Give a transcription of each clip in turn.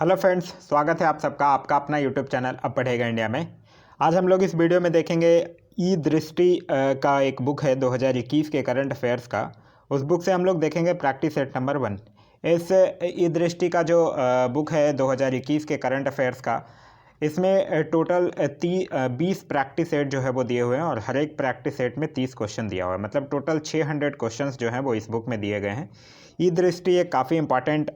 Hello friends, स्वागत है आप सबका आपका अपना यूट्यूब चैनल अब पढ़ेगा इंडिया में। आज हम लोग इस वीडियो में देखेंगे ई दृष्टि का एक बुक है 2021 के करंट अफेयर्स का। उस बुक से हम लोग देखेंगे प्रैक्टिस सेट नंबर 1। इस ई दृष्टि का जो बुक है 2021 के करंट अफेयर्स का, इसमें टोटल 20 प्रैक्टिस सेट जो है वो दिए हुए हैं और हर एक प्रैक्टिस सेट में 30 क्वेश्चन दिया हुआ है। मतलब टोटल 600 क्वेश्चंस जो हैं वो इस बुक में दिए गए हैं। ई दृष्टि एक काफ़ी इंपॉर्टेंट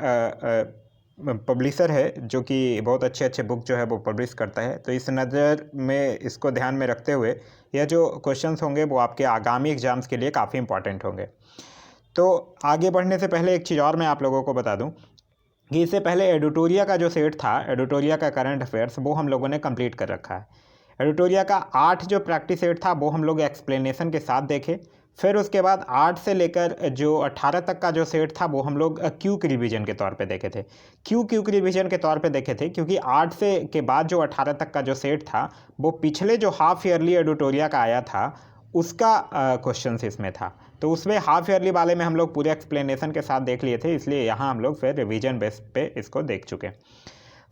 पब्लिशर है जो कि बहुत अच्छे अच्छे बुक जो है वो पब्लिश करता है। तो इस नज़र में इसको ध्यान में रखते हुए यह जो क्वेश्चंस होंगे वो आपके आगामी एग्जाम्स के लिए काफ़ी इंपॉर्टेंट होंगे। तो आगे बढ़ने से पहले एक चीज़ और मैं आप लोगों को बता दूं कि इससे पहले एडिटोरिया का जो सेट था, एडिटोरिया का करंट अफेयर्स, वो हम लोगों ने कंप्लीट कर रखा है। एडिटोरिया का 8 जो प्रैक्टिस सेट था वो हम लोग एक्सप्लेनेशन के साथ देखे। फिर उसके बाद 8 से लेकर जो 18 तक का जो सेट था वो हम लोग क्यूक रिवीजन के तौर पे देखे थे। क्यूक रिवीजन के तौर पे देखे थे क्योंकि 8 से के बाद जो 18 तक का जो सेट था वो पिछले जो हाफ ईयरली एडिटोरिया का आया था उसका क्वेश्चन इसमें था। तो उसमें हाफ ईयरली वाले में हम लोग पूरे एक्सप्लेनेशन के साथ देख लिए थे, इसलिए यहाँ हम लोग फिर रिवीजन बेस पे इसको देख चुके।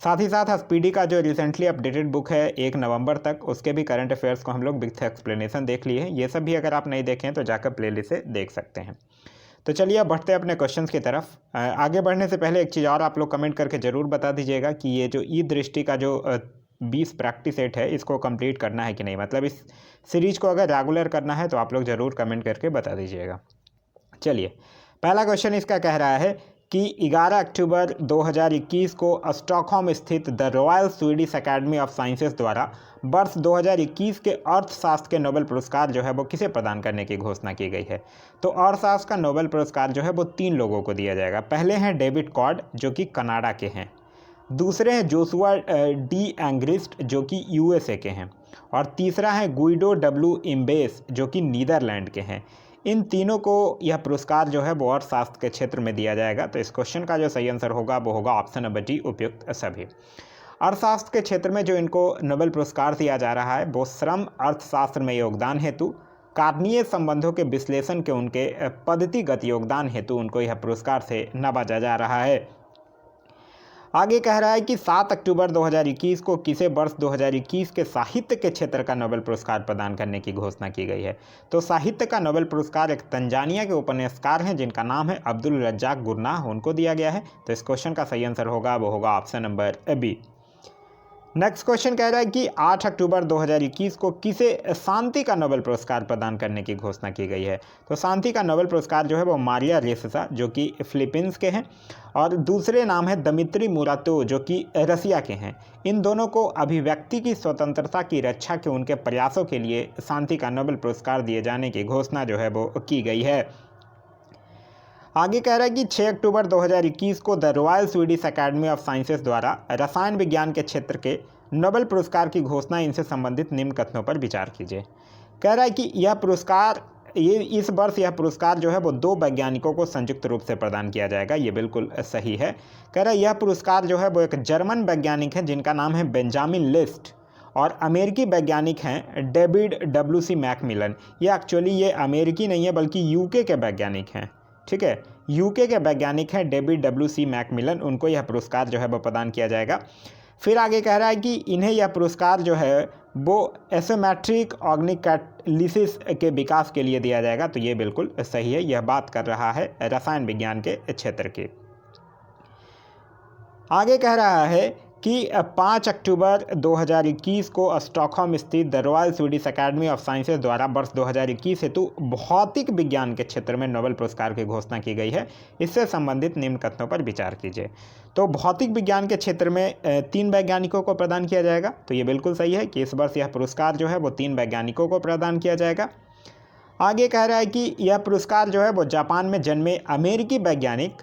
साथ ही साथ स्पीडी का जो रिसेंटली अपडेटेड बुक है 1 नवंबर तक, उसके भी करंट अफेयर्स को हम लोग विथ एक्सप्लेनेशन देख लिए हैं। ये सब भी अगर आप नहीं देखें तो जाकर प्लेलिस्ट से देख सकते हैं। तो चलिए अब बढ़ते हैं अपने क्वेश्चंस की तरफ। आगे बढ़ने से पहले एक चीज़ और आप लोग कमेंट करके ज़रूर बता दीजिएगा कि ये जो ई दृष्टि का जो 20 प्रैक्टिस सेट है इसको कंप्लीट करना है कि नहीं। मतलब इस सीरीज को अगर रेगुलर करना है तो आप लोग ज़रूर कमेंट करके बता दीजिएगा। चलिए, पहला क्वेश्चन इसका कह रहा है कि 11 अक्टूबर 2021 को स्टॉकहोम स्थित the royal Swedish academy of sciences द्वारा वर्ष 2021 के अर्थशास्त्र के नोबेल पुरस्कार जो है वो किसे प्रदान करने की घोषणा की गई है। तो अर्थशास्त्र का नोबेल पुरस्कार जो है वो 3 लोगों को दिया जाएगा। पहले हैं डेविड कॉड जो कि कनाडा के हैं, दूसरे हैं जोशुआ डी एंग्रिस्ट जो कि यूएसए के हैं, और तीसरा है गुइडो डब्ल्यू इम्बेस जो कि नीदरलैंड के हैं। इन तीनों को यह पुरस्कार जो है वो अर्थशास्त्र के क्षेत्र में दिया जाएगा। तो इस क्वेश्चन का जो सही आंसर होगा वो होगा ऑप्शन नंबर डी, उपयुक्त सभी। अर्थशास्त्र के क्षेत्र में जो इनको नोबेल पुरस्कार दिया जा रहा है वो श्रम अर्थशास्त्र में योगदान हेतु, कार्नीय संबंधों के विश्लेषण के उनके पद्धतिगत योगदान हेतु उनको यह पुरस्कार से नवाजा जा रहा है। आगे कह रहा है कि 7 अक्टूबर 2021 को किसे वर्ष 2021 के साहित्य के क्षेत्र का नोबेल पुरस्कार प्रदान करने की घोषणा की गई है। तो साहित्य का नोबेल पुरस्कार एक तंजानिया के उपन्यासकार हैं जिनका नाम है अब्दुल रज्जाक गुरनाह, उनको दिया गया है। तो इस क्वेश्चन का सही आंसर होगा वो होगा option number B. Next question कह रहा है कि 8 अक्टूबर 2021 को किसे शांति का नोबेल पुरस्कार प्रदान करने की घोषणा की गई है। तो शांति का नोबेल पुरस्कार जो है वो मारिया रेसा जो कि फिलीपींस के हैं, और दूसरे नाम है दमित्री मुराटो जो कि रसिया के हैं। इन दोनों को अभिव्यक्ति की स्वतंत्रता की रक्षा के उनके प्रयासों के लिए शांति का नोबेल पुरस्कार दिए जाने की घोषणा जो है वो की गई है। आगे कह रहा है कि 6 अक्टूबर 2021 को the royal Swedish academy of sciences द्वारा रसायन विज्ञान के क्षेत्र के नोबेल पुरस्कार की घोषणा, इनसे संबंधित निम्न कथनों पर विचार कीजिए। कह रहा है कि यह पुरस्कार इस वर्ष यह पुरस्कार जो है वो 2 वैज्ञानिकों को संयुक्त रूप से प्रदान किया जाएगा। ये बिल्कुल सही है। कह रहा है यह पुरस्कार जो है वो एक जर्मन वैज्ञानिक है जिनका नाम है बेंजामिन लिस्ट, और अमेरिकी वैज्ञानिक हैं डेविड डब्ल्यू.सी. मैकमिलन। ये एक्चुअली ये अमेरिकी नहीं है बल्कि यूके के वैज्ञानिक हैं, ठीक है। यूके के वैज्ञानिक हैं डेविड डब्ल्यू.सी. मैकमिलन, उनको यह पुरस्कार जो है वो प्रदान किया जाएगा। फिर आगे कह रहा है कि इन्हें यह पुरस्कार जो है वो एसोमेट्रिक ऑर्गेनिक कैटालिसिस के विकास के लिए दिया जाएगा। तो ये बिल्कुल सही है, यह बात कर रहा है रसायन विज्ञान के क्षेत्र की। आगे कह रहा है कि 5 अक्टूबर 2021 को स्टॉकहोम स्थित the royal Swedish academy of sciences द्वारा वर्ष 2021 हेतु भौतिक विज्ञान के क्षेत्र में नोबेल पुरस्कार की घोषणा की गई है। इससे संबंधित निम्न कथनों पर विचार कीजिए। तो भौतिक विज्ञान के क्षेत्र में 3 वैज्ञानिकों को प्रदान किया जाएगा। तो ये बिल्कुल सही है कि इस वर्ष यह पुरस्कार जो है वो 3 वैज्ञानिकों को प्रदान किया जाएगा। आगे कह रहा है कि यह पुरस्कार जो है वो जापान में जन्मे अमेरिकी वैज्ञानिक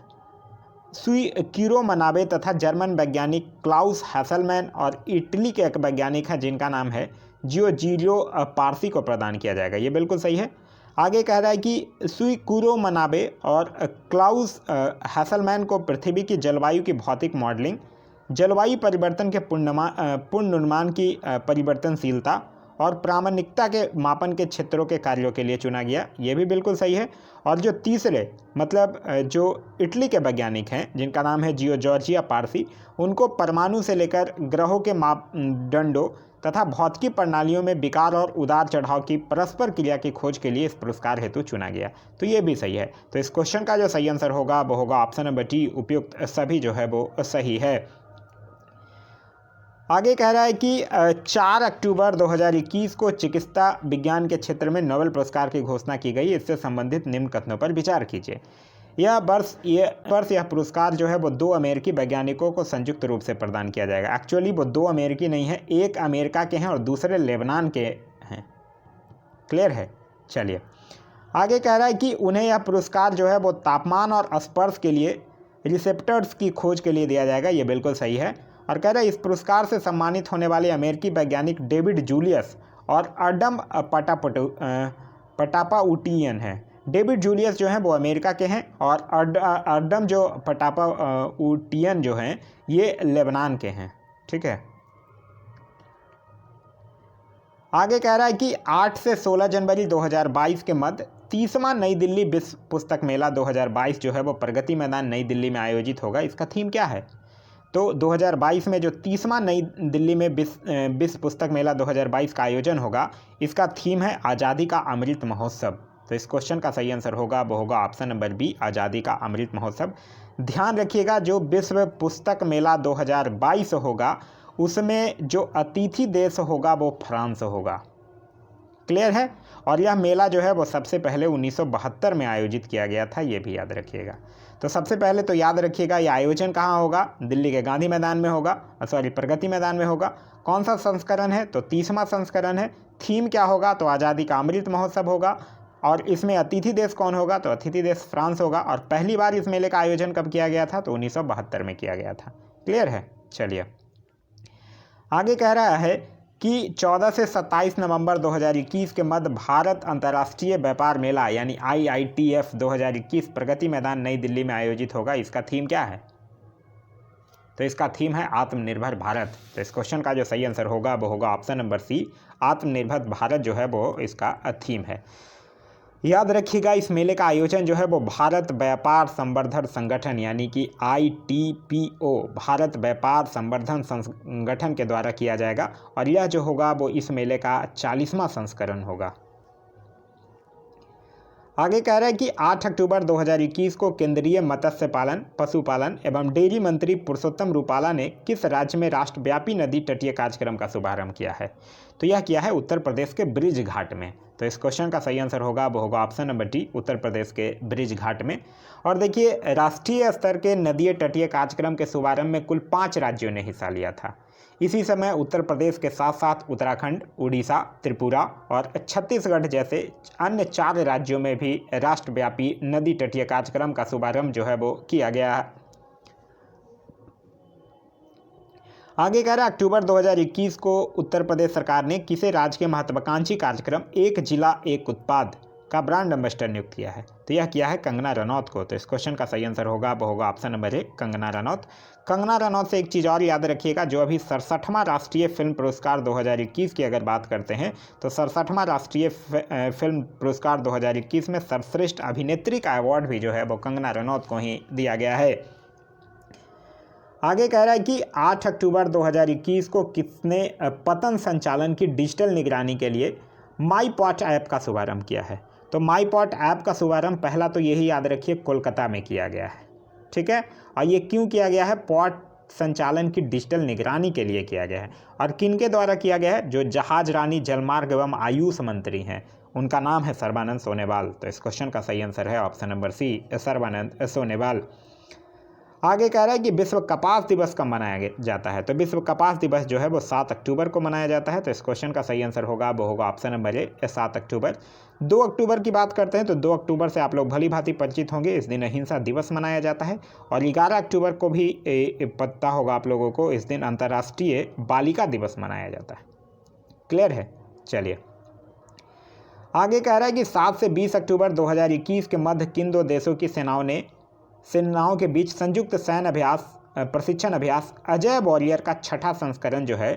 सुइकिरो मनाबे तथा जर्मन वैज्ञानिक क्लाउस हैसलमैन और इटली के एक वैज्ञानिक हैं जिनका नाम है जियोजिरो पारसी को प्रदान किया जाएगा। ये बिल्कुल सही है। आगे कह रहा है कि सुइकिरो मनाबे और क्लाउस हैसलमैन को पृथ्वी की जलवायु की भौतिक मॉडलिंग, जलवायु परिवर्तन के पुनर्निर्माण की परिवर्तनशीलता और प्रामाणिकता के मापन के क्षेत्रों के कार्यों के लिए चुना गया, ये भी बिल्कुल सही है। और जो तीसरे मतलब जो इटली के वैज्ञानिक हैं जिनका नाम है जियोर्जिया पारसी, उनको परमाणु से लेकर ग्रहों के मापदंडों तथा भौतिकी प्रणालियों में विकार और उतार चढ़ाव की परस्पर क्रिया की खोज के लिए इस पुरस्कार हेतु चुना गया। तो ये भी सही है। तो इस क्वेश्चन का जो सही आंसर होगा वो होगा ऑप्शन नंबर डी, उपयुक्त सभी जो है वो सही है। आगे कह रहा है कि 4 अक्टूबर 2021 को चिकित्सा विज्ञान के क्षेत्र में नोबेल पुरस्कार की घोषणा की गई। इससे संबंधित निम्न कथनों पर विचार कीजिए। यह पुरस्कार जो है वो 2 अमेरिकी वैज्ञानिकों को संयुक्त रूप से प्रदान किया जाएगा। एक्चुअली वो 2 अमेरिकी नहीं है, एक अमेरिका के हैं और दूसरे लेबनान के हैं। क्लियर है? चलिए आगे कह रहा है कि उन्हें यह पुरस्कार जो है वो तापमान और स्पर्श के लिए रिसेप्टर्स की खोज के लिए दिया जाएगा। ये बिल्कुल सही है। और कह रहा है इस पुरस्कार से सम्मानित होने वाले अमेरिकी वैज्ञानिक डेविड जूलियस और अडम पटापाउटियन हैं। डेविड जूलियस जो हैं वो अमेरिका के हैं और अडम जो पटापाउटियन जो हैं ये लेबनान के हैं। ठीक है। आगे कह रहा है कि 8 से 16 जनवरी 2022 के मध्य 30वां नई दिल्ली विश्व पुस्तक मेला 2022 जो है वो प्रगति मैदान नई दिल्ली में आयोजित होगा। इसका थीम क्या है? तो 2022 में जो 30वां नई दिल्ली में विश्व पुस्तक मेला 2022 का आयोजन होगा, इसका थीम है आज़ादी का अमृत महोत्सव। तो इस क्वेश्चन का सही आंसर होगा वो होगा ऑप्शन नंबर बी, आज़ादी का अमृत महोत्सव। ध्यान रखिएगा जो विश्व पुस्तक मेला 2022 होगा उसमें जो अतिथि देश होगा वो फ्रांस होगा। क्लियर है? और यह मेला जो है वो सबसे पहले 1972 में आयोजित किया गया था, ये भी याद रखिएगा। तो सबसे पहले तो याद रखिएगा ये आयोजन कहाँ होगा? दिल्ली के गांधी मैदान में होगा, प्रगति मैदान में होगा। कौन सा संस्करण है? तो 30वां संस्करण है। थीम क्या होगा? तो आज़ादी का अमृत महोत्सव होगा। और इसमें अतिथि देश कौन होगा? तो अतिथि देश फ्रांस होगा। और पहली बार इस मेले का आयोजन कब किया गया था? तो 1972 में किया गया था। क्लियर है? चलिए आगे कह रहा है कि 14 से 27 नवंबर 2021 के मध्य भारत अंतर्राष्ट्रीय व्यापार मेला यानी IITF 2021 प्रगति मैदान नई दिल्ली में आयोजित होगा। इसका थीम क्या है? तो इसका थीम है आत्मनिर्भर भारत। तो इस क्वेश्चन का जो सही आंसर होगा वो होगा ऑप्शन नंबर सी, आत्मनिर्भर भारत जो है वो इसका थीम है। याद रखिएगा इस मेले का आयोजन जो है वो भारत व्यापार संवर्धन संगठन यानी कि ITPO भारत व्यापार संवर्धन संगठन के द्वारा किया जाएगा। और यह जो होगा वो इस मेले का 40वां संस्करण होगा। आगे कह रहा है कि 8 अक्टूबर 2021 को केंद्रीय मत्स्य पालन, पशुपालन एवं डेयरी मंत्री पुरुषोत्तम रूपाला ने किस राज्य में राष्ट्रव्यापी नदी तटीय कार्यक्रम का शुभारंभ किया है? तो यह किया है उत्तर प्रदेश के ब्रिज घाट में। तो इस क्वेश्चन का सही आंसर होगा वो होगा option number D, Uttar Pradesh के ब्रिज घाट में। और देखिए राष्ट्रीय स्तर के नदीय तटीय कार्यक्रम के शुभारंभ में कुल 5 राज्यों ने हिस्सा लिया था। इसी समय उत्तर प्रदेश के साथ साथ उत्तराखंड, उड़ीसा, त्रिपुरा और छत्तीसगढ़ जैसे अन्य 4 राज्यों में भी राष्ट्रव्यापी नदी तटीय कार्यक्रम का शुभारंभ जो है वो किया गया है। आगे कह रहा है अक्टूबर 2021 को उत्तर प्रदेश सरकार ने किसे राज्य के महत्वाकांक्षी कार्यक्रम एक जिला एक उत्पाद का ब्रांड एम्बेसडर नियुक्त किया है? तो यह किया है कंगना रनौत को। तो इस क्वेश्चन का सही आंसर होगा वो होगा ऑप्शन नंबर ए, कंगना रनौत। कंगना रनौत से एक चीज़ और याद रखिएगा, जो अभी 67वां राष्ट्रीय फिल्म पुरस्कार 2021 की अगर बात करते हैं तो 67वां राष्ट्रीय फिल्म पुरस्कार 2021 में सर्वश्रेष्ठ अभिनेत्री का अवार्ड भी जो है वो कंगना रनौत को ही दिया गया है। आगे कह रहा है कि 8 अक्टूबर 2021 को किसने पतन संचालन की डिजिटल निगरानी के लिए माईपॉट ऐप का शुभारंभ किया है? तो माईपॉट ऐप का शुभारंभ पहला तो यही याद रखिए कोलकाता में किया गया है। ठीक है। और ये क्यों किया गया है? पॉट संचालन की डिजिटल निगरानी के लिए किया गया है। और किनके द्वारा किया गया है? जो जहाज रानी जलमार्ग एवं आयुष मंत्री हैं, उनका नाम है सर्बानंद सोनोवाल। तो इस क्वेश्चन का सही आंसर है option number C, Sarbananda Sonowal. आगे कह रहा है कि विश्व कपास दिवस कब मनाया जाता है? तो विश्व कपास दिवस जो है वो 7 अक्टूबर को मनाया जाता है। तो इस क्वेश्चन का सही आंसर होगा वो होगा ऑप्शन नंबर ए, 7 अक्टूबर। 2 अक्टूबर की बात करते हैं तो 2 अक्टूबर से आप लोग भली भांति परिचित होंगे, इस दिन अहिंसा दिवस मनाया जाता है। और 11 अक्टूबर को भी पता होगा आप लोगों को, इस दिन अंतर्राष्ट्रीय बालिका दिवस मनाया जाता है। क्लियर है? चलिए आगे कह रहा है कि 7 से 20 अक्टूबर 2021 के मध्य किन 2 देशों की सेनाओं के बीच संयुक्त सैन्य अभ्यास प्रशिक्षण अभ्यास अजय वॉरियर का 6ठा संस्करण जो है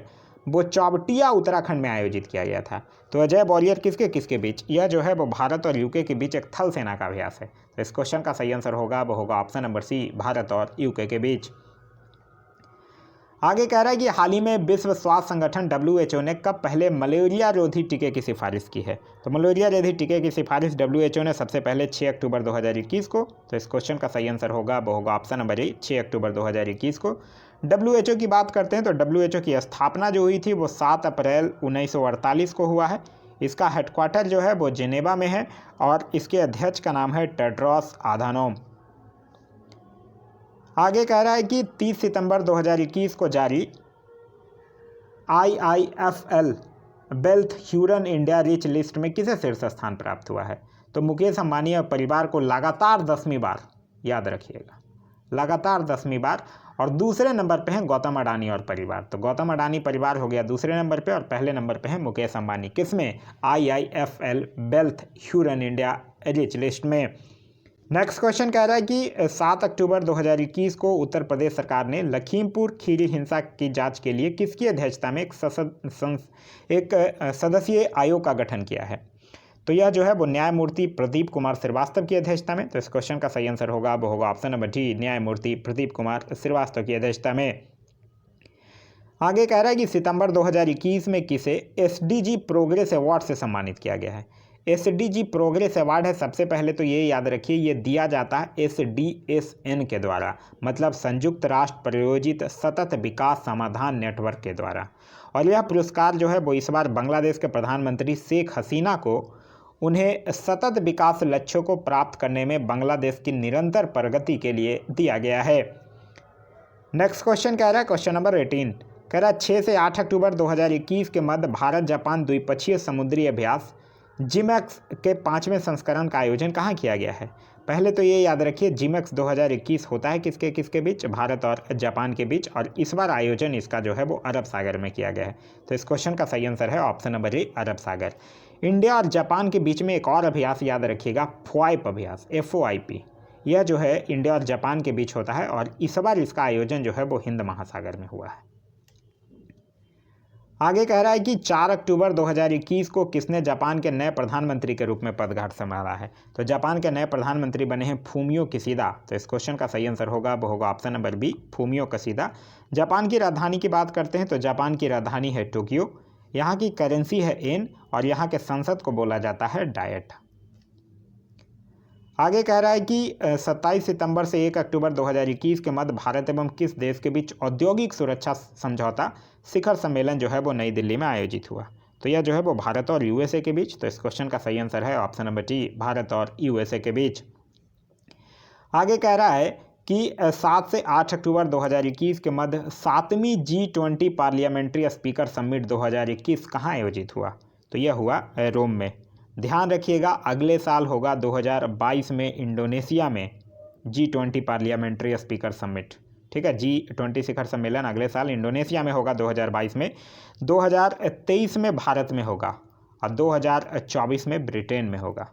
वो चौबटिया उत्तराखंड में आयोजित किया गया था। तो अजय वॉरियर किसके किसके बीच? यह जो है वो भारत और यूके के बीच एक थल सेना का अभ्यास है। तो इस क्वेश्चन का सही आंसर होगा वो होगा ऑप्शन नंबर सी, भारत और यूके के बीच। आगे कह रहा है कि हाल ही में विश्व स्वास्थ्य संगठन WHO ने कब पहले मलेरिया रोधी टीके की सिफारिश की है? तो मलेरिया रोधी टीके की सिफारिश WHO ने सबसे पहले 6 अक्टूबर 2021 को। तो इस क्वेश्चन का सही आंसर होगा वो होगा ऑप्शन नंबर ए, 6 अक्टूबर 2021 को। WHO की बात करते हैं तो WHO की स्थापना जो हुई थी वो 7 अप्रैल 1948 को हुआ है। इसका हेडक्वार्टर जो है वो जिनेवा में है और इसके अध्यक्ष का नाम है टेड्रोस अधानोम। आगे कह रहा है कि 30 सितंबर 2021 को जारी IIFL wealth Hurun India rich list में किसे शीर्ष स्थान प्राप्त हुआ है? तो मुकेश अंबानी और परिवार को लगातार 10वीं बार, याद रखिएगा, लगातार 10वीं बार। और दूसरे नंबर पे हैं गौतम अडानी और परिवार। तो गौतम अडानी परिवार हो गया दूसरे नंबर पे और पहले नंबर पे हैं मुकेश अंबानी। किसमें? IIFL wealth Hurun India rich list में। नेक्स्ट क्वेश्चन कह रहा है कि 7 अक्टूबर 2021 को उत्तर प्रदेश सरकार ने लखीमपुर खीरी हिंसा की जांच के लिए किसकी अध्यक्षता में एक सदस्यीय आयोग का गठन किया है? तो यह जो है वो न्यायमूर्ति प्रदीप कुमार श्रीवास्तव की अध्यक्षता में। तो इस क्वेश्चन का सही आंसर होगा वो होगा ऑप्शन नंबर डी, न्यायमूर्ति प्रदीप कुमार श्रीवास्तव की अध्यक्षता में। आगे कह रहा है कि सितंबर 2021 में किसे SDG प्रोग्रेस अवार्ड से सम्मानित किया गया है? SDG प्रोग्रेस अवार्ड है, सबसे पहले तो ये याद रखिए, ये दिया जाता है SDSN के द्वारा, मतलब संयुक्त राष्ट्र प्रायोजित सतत विकास समाधान नेटवर्क के द्वारा। और यह पुरस्कार जो है वो इस बार बांग्लादेश के प्रधानमंत्री शेख हसीना को उन्हें सतत विकास लक्ष्यों को प्राप्त करने में बांग्लादेश की निरंतर प्रगति के लिए दिया गया है। नेक्स्ट क्वेश्चन कह रहा है, क्वेश्चन नंबर 18 कह रहा है 6 से 8 अक्टूबर 2021 के मध्य भारत जापान द्विपक्षीय समुद्री अभ्यास जिमैक्स के 5वें संस्करण का आयोजन कहाँ किया गया है? पहले तो ये याद रखिए, जिमैक्स 2021 होता है किसके किसके बीच? भारत और जापान के बीच। और इस बार आयोजन इसका जो है वो अरब सागर में किया गया है। तो इस क्वेश्चन का सही आंसर है ऑप्शन नंबर ए, अरब सागर। इंडिया और जापान के बीच में एक और अभ्यास याद रखिएगा, FOIP अभ्यास, FOIP। यह जो है इंडिया और जापान के बीच होता है और इस बार इसका आयोजन जो है वो हिंद महासागर में हुआ है। आगे कह रहा है कि 4 अक्टूबर 2021 को किसने जापान के नए प्रधानमंत्री के रूप में पदभार संभाला है? तो जापान के नए प्रधानमंत्री बने हैं फूमियो किशिदा। तो इस क्वेश्चन का सही आंसर होगा वो होगा option number B, Fumio Kishida. Japan की राजधानी की बात करते हैं तो जापान की राजधानी है टोक्यो, यहाँ की करेंसी है येन और यहाँ के संसद को बोला जाता है डायट। आगे कह रहा है कि 27 सितंबर से 1 अक्टूबर 2021 के मध्य भारत एवं किस देश के बीच औद्योगिक सुरक्षा समझौता शिखर सम्मेलन जो है वो नई दिल्ली में आयोजित हुआ? तो यह जो है वो भारत और USA के बीच। तो इस क्वेश्चन का सही आंसर है ऑप्शन नंबर डी, भारत और USA के बीच। आगे कह रहा है कि 7 से 8 अक्टूबर 2021 के मध्य 7वीं G20 पार्लियामेंट्री स्पीकर समिट 2021 कहाँ आयोजित हुआ? तो यह हुआ रोम में। ध्यान रखिएगा, अगले साल होगा 2022 में इंडोनेशिया में G20 पार्लियामेंट्री स्पीकर समिट। ठीक है, G20 शिखर सम्मेलन अगले साल इंडोनेशिया में होगा 2022 में। 2023 में भारत में होगा और 2024 में ब्रिटेन में होगा।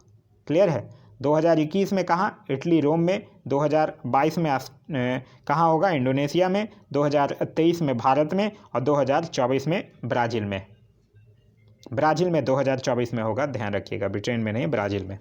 क्लियर है? 2021 में कहाँ? इटली रोम में। 2022 में कहाँ होगा? इंडोनेशिया में। 2023 में भारत में और 2024 में ब्राज़ील में। ब्राज़ील में 2024 में होगा, ध्यान रखिएगा, ब्रिटेन में नहीं, ब्राज़ील में।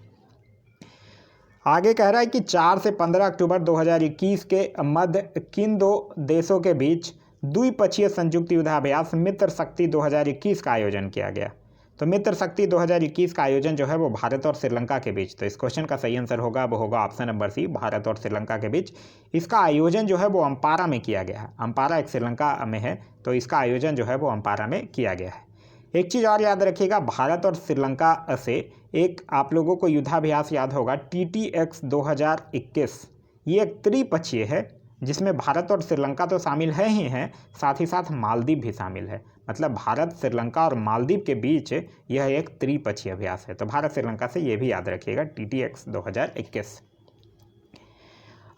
आगे कह रहा है कि 4 से 15 अक्टूबर 2021 के मध्य किन दो देशों के बीच द्विपक्षीय संयुक्त युद्धाभ्यास मित्र शक्ति 2021 का आयोजन किया गया? तो मित्र शक्ति 2021 का आयोजन जो है वो भारत और श्रीलंका के बीच। तो इस क्वेश्चन का सही आंसर होगा वो होगा ऑप्शन नंबर सी, भारत और श्रीलंका के बीच। इसका आयोजन जो है वो अम्पारा में किया गया है। अम्पारा एक श्रीलंका में है, तो इसका आयोजन जो है वो अम्पारा में किया गया है। एक चीज़ और याद रखिएगा, भारत और श्रीलंका से एक आप लोगों को युद्धाभ्यास याद होगा, TTX 2021। ये एक त्रिपक्षीय है जिसमें भारत और श्रीलंका तो शामिल है ही हैं, साथ ही साथ मालदीव भी शामिल है। मतलब भारत, श्रीलंका और मालदीव के बीच यह एक त्रिपक्षीय अभ्यास है। तो भारत श्रीलंका से ये भी याद रखिएगा, TTX 2021।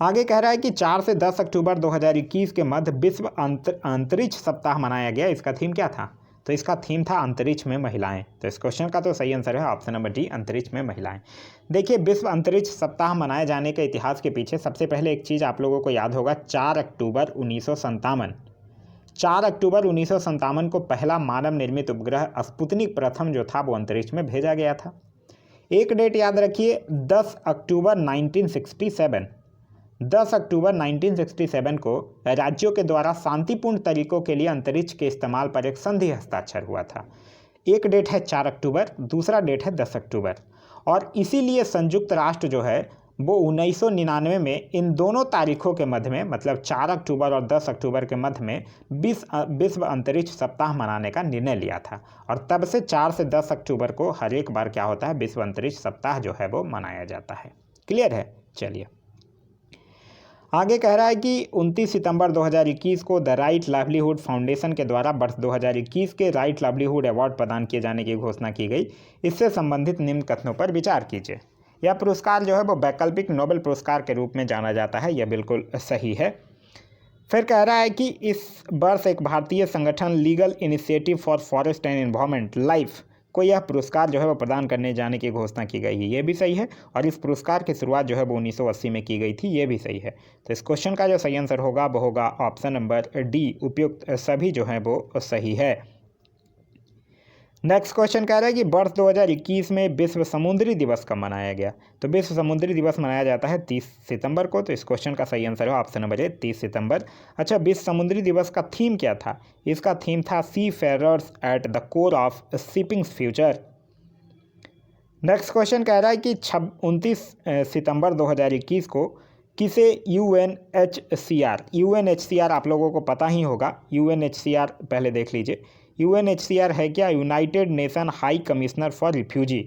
आगे कह रहा है कि 4 से 10 अक्टूबर 2021 के मध्य विश्व अंतरिक्ष सप्ताह मनाया गया। इसका थीम क्या था? तो इसका थीम था अंतरिक्ष में महिलाएं। तो इस क्वेश्चन का तो सही आंसर है ऑप्शन नंबर डी, अंतरिक्ष में महिलाएं। देखिए, विश्व अंतरिक्ष सप्ताह मनाए जाने के इतिहास के पीछे सबसे पहले एक चीज़ आप लोगों को याद होगा, 4 अक्टूबर 1957 4 अक्टूबर 1957 को पहला मानव निर्मित उपग्रह स्पुतनिक प्रथम जो था वो अंतरिक्ष में भेजा गया था। एक डेट याद रखिए, 10 अक्टूबर 1967। 10 अक्टूबर 1967 को राज्यों के द्वारा शांतिपूर्ण तरीकों के लिए अंतरिक्ष के इस्तेमाल पर एक संधि हस्ताक्षर हुआ था। एक डेट है 4 अक्टूबर, दूसरा डेट है 10 अक्टूबर। और इसीलिए संयुक्त राष्ट्र जो है वो 1999 में इन दोनों तारीखों के मध्य में, मतलब 4 अक्टूबर और 10 अक्टूबर के मध्य में विश्व अंतरिक्ष सप्ताह मनाने का निर्णय लिया था। और तब से 4 से 10 अक्टूबर को हर एक बार क्या होता है, विश्व अंतरिक्ष सप्ताह जो है वो मनाया जाता है। क्लियर है? चलिए आगे कह रहा है कि 29 सितंबर 2021 को द राइट लाइवलीहुड फाउंडेशन के द्वारा वर्ष 2021 के राइट लाइवलीहुड अवार्ड प्रदान किए जाने की घोषणा की गई। इससे संबंधित निम्न कथनों पर विचार कीजिए। यह पुरस्कार जो है वो वैकल्पिक नोबेल पुरस्कार के रूप में जाना जाता है, यह बिल्कुल सही है। फिर कह रहा है कि इस वर्ष एक भारतीय संगठन legal initiative for forest and environment life को यह पुरस्कार जो है वो प्रदान करने जाने की घोषणा की गई है, ये भी सही है। और इस पुरस्कार की शुरुआत जो है वो 1980 में की गई थी, ये भी सही है। तो इस क्वेश्चन का जो सही आंसर होगा वो होगा ऑप्शन नंबर डी, उपयुक्त सभी जो है वो सही है। नेक्स्ट क्वेश्चन कह रहा है कि वर्ष 2021 में विश्व समुद्री दिवस कब मनाया गया? तो विश्व समुद्री दिवस मनाया जाता है 30 सितंबर को। तो इस क्वेश्चन का सही आंसर है ऑप्शन नंबर ए, 30 सितंबर। अच्छा, विश्व समुद्री दिवस का थीम क्या था? इसका थीम था seafarers at the core of shipping future. Next question कह रहा है कि 29 सितंबर 2021 को किसे यूएनएचसीआर आप लोगों को पता ही होगा। यूएनएचसीआर पहले देख लीजिए। यूएनएचसीआर है क्या? United nation high commissioner for refugee.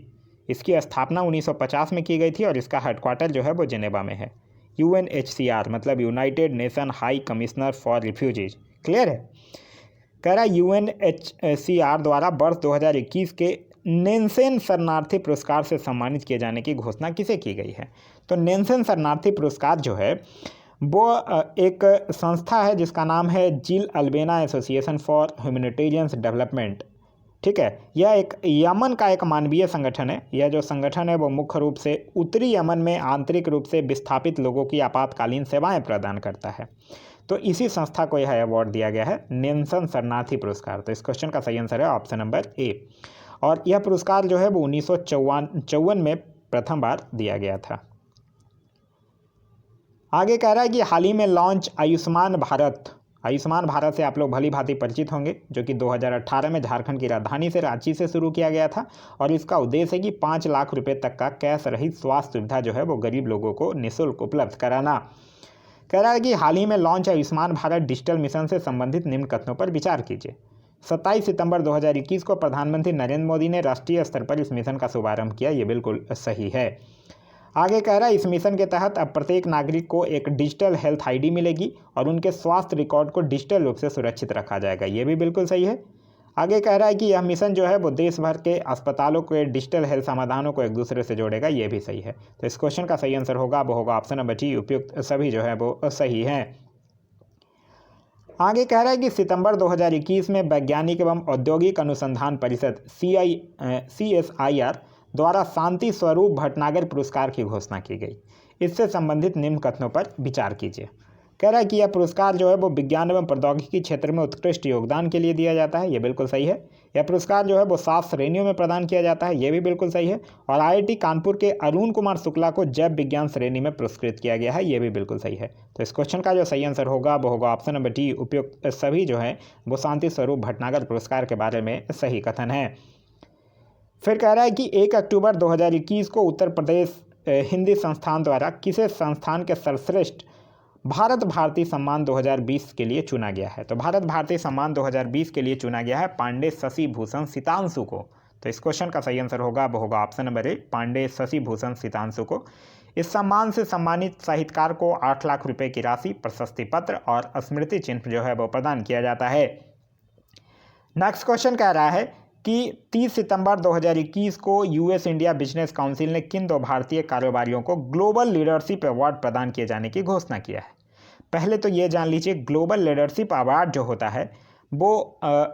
इसकी स्थापना 1950 में की गई थी और इसका हेडक्वार्टर जो है वो जेनेवा में है। यूएनएचसीआर मतलब United nation high commissioner for refugees. Clear है? कह रहा है यूएनएचसीआर द्वारा वर्ष 2021 के नेल्सन शरणार्थी पुरस्कार से सम्मानित किए जाने की घोषणा किसे की गई है? तो नेल्सन शरणार्थी पुरस्कार जो है वो एक संस्था है जिसका नाम है जिल अल्बेना एसोसिएशन फॉर ह्यूमैनिटेरियन डेवलपमेंट। ठीक है, यह एक यमन का एक मानवीय संगठन है। यह जो संगठन है वो मुख्य रूप से उत्तरी यमन में आंतरिक रूप से विस्थापित लोगों की आपातकालीन सेवाएं प्रदान करता है। तो इसी संस्था को यह अवार्ड दिया गया है, नेल्सन शरणार्थी पुरस्कार। तो इस क्वेश्चन का सही आंसर है ऑप्शन नंबर ए। और यह पुरस्कार जो है वो 1954 में प्रथम बार दिया गया था। आगे कह रहा है कि हाल ही में लॉन्च आयुष्मान भारत से आप लोग भली भांति परिचित होंगे, जो कि 2018 में झारखंड की राजधानी से रांची से शुरू किया गया था। और इसका उद्देश्य है कि 5 लाख रुपए तक का कैश रहित स्वास्थ्य सुविधा जो है वो गरीब लोगों को निःशुल्क उपलब्ध कराना। कह रहा है कि हाल ही में launch Ayushman Bharat digital mission से संबंधित निम्न कथनों पर विचार कीजिए। 27 सितंबर 2021 को प्रधानमंत्री नरेंद्र मोदी ने राष्ट्रीय स्तर पर इस मिशन का शुभारंभ किया, ये बिल्कुल सही है। आगे कह रहा है इस मिशन के तहत अब प्रत्येक नागरिक को एक डिजिटल हेल्थ आईडी मिलेगी और उनके स्वास्थ्य रिकॉर्ड को डिजिटल रूप से सुरक्षित रखा जाएगा, ये भी बिल्कुल सही है। आगे कह रहा है कि यह मिशन जो है वो देश भर के अस्पतालों के डिजिटल हेल्थ समाधानों को एक दूसरे से जोड़ेगा, ये भी सही है। तो इस क्वेश्चन का सही आंसर होगा वो होगा ऑप्शन नंबर डी, उपयुक्त सभी जो है वो सही हैं। आगे कह रहा है कि सितंबर 2021 में वैज्ञानिक एवं औद्योगिक अनुसंधान परिषद CSIR द्वारा शांति स्वरूप भटनागर पुरस्कार की घोषणा की गई। इससे संबंधित निम्न कथनों पर विचार कीजिए। कह रहा है कि यह पुरस्कार जो है वो विज्ञान एवं प्रौद्योगिकी क्षेत्र में उत्कृष्ट योगदान के लिए दिया जाता है, ये बिल्कुल सही है। यह पुरस्कार जो है वो 7 श्रेणियों में प्रदान किया जाता है, ये भी बिल्कुल सही है। और IIT कानपुर के अरुण कुमार शुक्ला को जैव विज्ञान श्रेणी में पुरस्कृत किया गया है, ये भी बिल्कुल सही है। तो इस क्वेश्चन का जो सही आंसर होगा वो होगा ऑप्शन नंबर डी, उपयुक्त सभी जो है वो शांति स्वरूप भटनागर पुरस्कार के बारे में सही कथन है। फिर कह रहा है कि 1 अक्टूबर 2021 को उत्तर प्रदेश हिंदी संस्थान द्वारा किसे संस्थान के सर्वश्रेष्ठ भारत भारती सम्मान 2020 के लिए चुना गया है? तो भारत भारती सम्मान 2020 के लिए चुना गया है पांडे शशि भूषण सितांशु को। तो इस क्वेश्चन का सही आंसर होगा वो होगा option number A, Pandey Shashi Bhushan Sitanshu को। इस सम्मान से सम्मानित साहित्यकार को 8 लाख रुपए की राशि, प्रशस्ति पत्र और स्मृति चिन्ह जो है वो प्रदान किया जाता है। नेक्स्ट क्वेश्चन कह रहा है कि 30 सितंबर 2021 को US इंडिया बिजनेस काउंसिल ने किन 2 भारतीय कारोबारियों को ग्लोबल लीडरशिप अवार्ड प्रदान किए जाने की घोषणा किया है? पहले तो ये जान लीजिए, ग्लोबल लीडरशिप अवार्ड जो होता है वो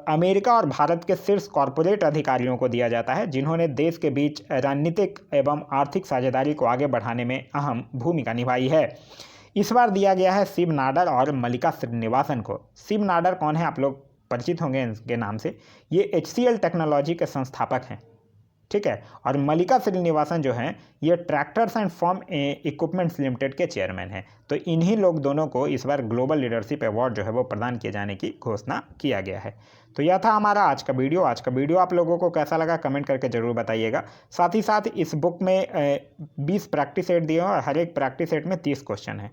अमेरिका और भारत के शीर्ष कॉरपोरेट अधिकारियों को दिया जाता है, जिन्होंने देश के बीच रणनीतिक एवं आर्थिक साझेदारी को आगे बढ़ाने में अहम भूमिका निभाई है। इस बार दिया गया है शिव नाडर और मल्लिका श्रीनिवासन को। शिव नाडर कौन है, आप लोग परिचित होंगे इनके नाम से। ये HCL टेक्नोलॉजी के संस्थापक हैं, ठीक है। और मल्लिका श्रीनिवासन जो हैं ये tractors and farm equipments limited के चेयरमैन हैं। तो इन्हीं लोग दोनों को इस बार ग्लोबल लीडरशिप अवार्ड जो है वो प्रदान किए जाने की घोषणा किया गया है। तो यह था हमारा आज का वीडियो। आज का वीडियो आप लोगों को कैसा लगा कमेंट करके ज़रूर बताइएगा। साथ ही साथ इस बुक में 20 प्रैक्टिस सेट दिए हैं और हर एक प्रैक्टिस सेट में 30 क्वेश्चन हैं।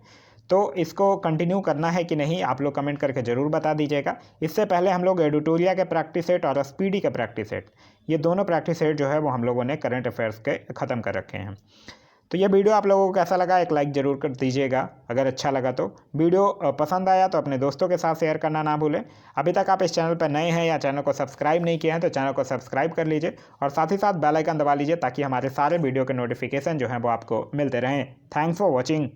तो इसको कंटिन्यू करना है कि नहीं, आप लोग कमेंट करके ज़रूर बता दीजिएगा। इससे पहले हम लोग एडिटोरिया के प्रैक्टिस सेट और स्पीडी के प्रैक्टिस सेट, ये दोनों प्रैक्टिस सेट जो है वो हम लोगों ने करंट अफेयर्स के ख़त्म कर रखे हैं। तो ये वीडियो आप लोगों को कैसा लगा एक लाइक ज़रूर कर दीजिएगा। अगर अच्छा लगा तो वीडियो पसंद आया तो अपने दोस्तों के साथ शेयर करना ना भूलें। अभी तक आप इस चैनल पर नए हैं या चैनल को सब्सक्राइब नहीं किए हैं तो चैनल को सब्सक्राइब कर लीजिए और साथ ही साथ बेल आइकन दबा लीजिए ताकि हमारे सारे वीडियो के नोटिफिकेशन जो हैं वो आपको मिलते रहें। Thanks for watching.